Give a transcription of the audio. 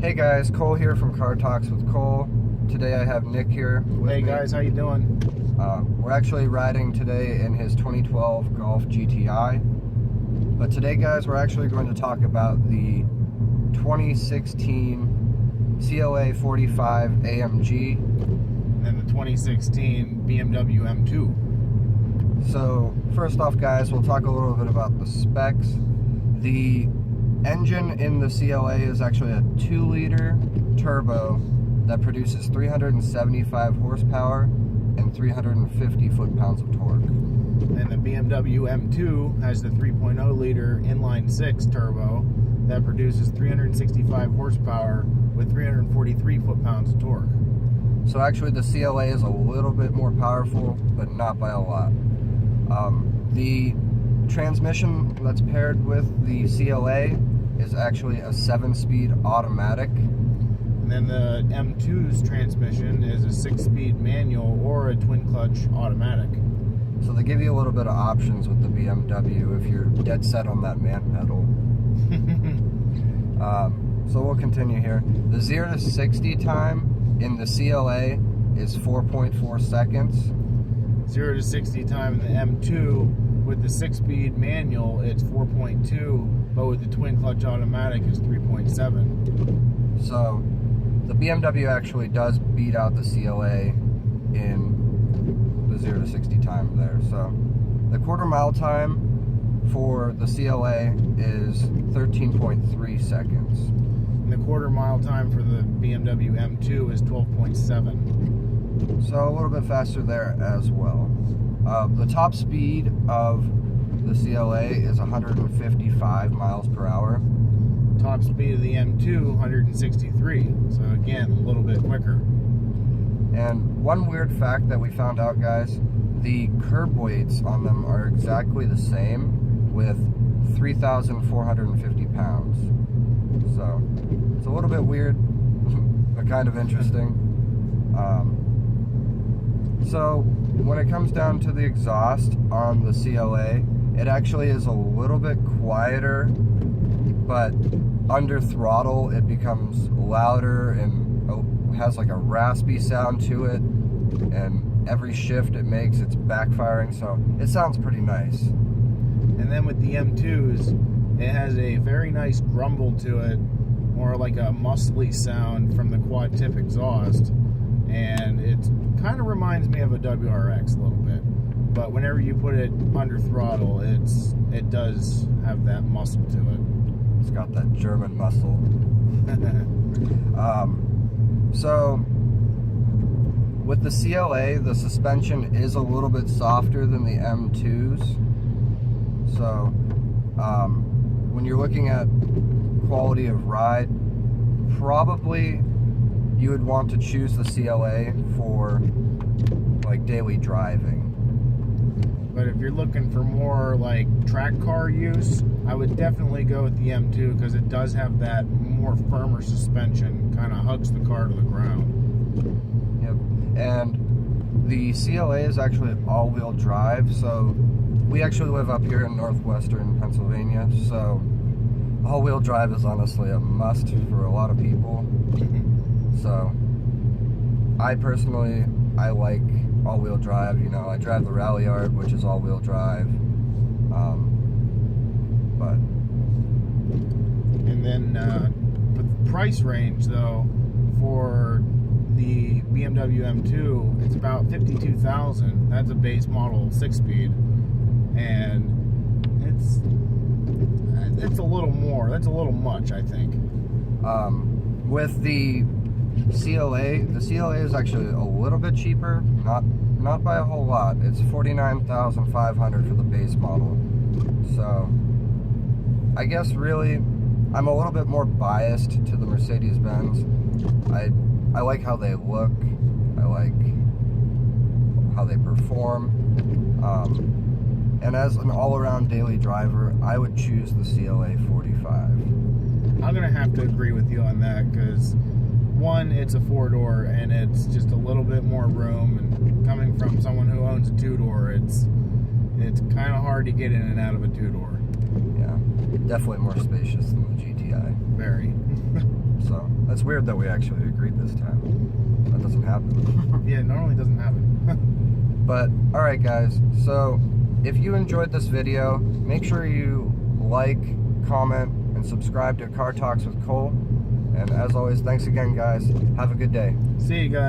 Hey guys, Cole here from Car Talks with Cole. Today I have Nick here with Hey me. guys, how you doing? We're actually riding today in his 2012 Golf GTI. But today guys, we're actually going to talk about the 2016 CLA 45 AMG. And the 2016 BMW M2. So first off guys, we'll talk a little bit about the specs. The engine in the CLA is actually a 2-liter turbo that produces 375 horsepower and 350 foot-pounds of torque. And the BMW M2 has the 3.0-liter inline-6 turbo that produces 365 horsepower with 343 foot-pounds of torque. So actually the CLA is a little bit more powerful, but not by a lot. The transmission that's paired with the CLA is actually a 7-speed automatic. And then the M2's transmission is a 6-speed manual or a twin-clutch automatic. So they give you a little bit of options with the BMW if you're dead set on that man pedal. So we'll continue here. The 0 to 60 time in the CLA is 4.4 seconds. 0 to 60 time in the M2 with the 6-speed manual, it's 4.2, but with the twin-clutch automatic, it's 3.7. So the BMW actually does beat out the CLA in the 0 to 60 time there. So the quarter-mile time for the CLA is 13.3 seconds. And the quarter-mile time for the BMW M2 is 12.7. So a little bit faster there as well. The top speed of the CLA is 155 miles per hour. Top speed of the M2, 163. So again, a little bit quicker. And one weird fact that we found out, guys, the curb weights on them are exactly the same with 3,450 pounds. So it's a little bit weird, but kind of interesting. So when it comes down to the exhaust on the CLA, it actually is a little bit quieter, but under throttle it becomes louder and has like a raspy sound to it, and every shift it makes, it's backfiring, so it sounds pretty nice. And then with the M2s, it has a very nice grumble to it, more like a muscly sound from the quad tip exhaust, and it kind of reminds me of a WRX a little bit. But whenever you put it under throttle, it does have that muscle to it. It's got that German muscle. So with the CLA, the suspension is a little bit softer than the M2s. So when you're looking at quality of ride, probably you would want to choose the CLA for like daily driving. But if you're looking for more like track car use, I would definitely go with the M2 because it does have that more firmer suspension, kind of hugs the car to the ground. Yep. And the CLA is actually all-wheel drive, so we actually live up here in northwestern Pennsylvania, so all-wheel drive is honestly a must for a lot of people. So I personally, I like all-wheel drive. You know, I drive the Rally Yard, which is all-wheel drive. And then with the price range, though, for the BMW M2, it's about $52,000. That's a base model 6-speed, and it's a little more. That's a little much, I think. With the CLA is actually a little bit cheaper, not by a whole lot. It's $49,500 for the base model. So I guess really I'm a little bit more biased to the Mercedes-Benz. I like how they look. I like how they perform. And as an all-around daily driver, I would choose the CLA 45. I'm gonna have to agree with you on that because one, it's a 4-door and it's just a little bit more room, and coming from someone who owns a 2-door, it's kind of hard to get in and out of a 2-door. Yeah, definitely more spacious than the GTI. Very. So That's weird that we actually agreed this time. That doesn't happen. Yeah, it normally doesn't happen. But, alright guys, so if you enjoyed this video, make sure you like, comment, and subscribe to Car Talks with Cole. And as always, thanks again guys. Have a good day. See you guys.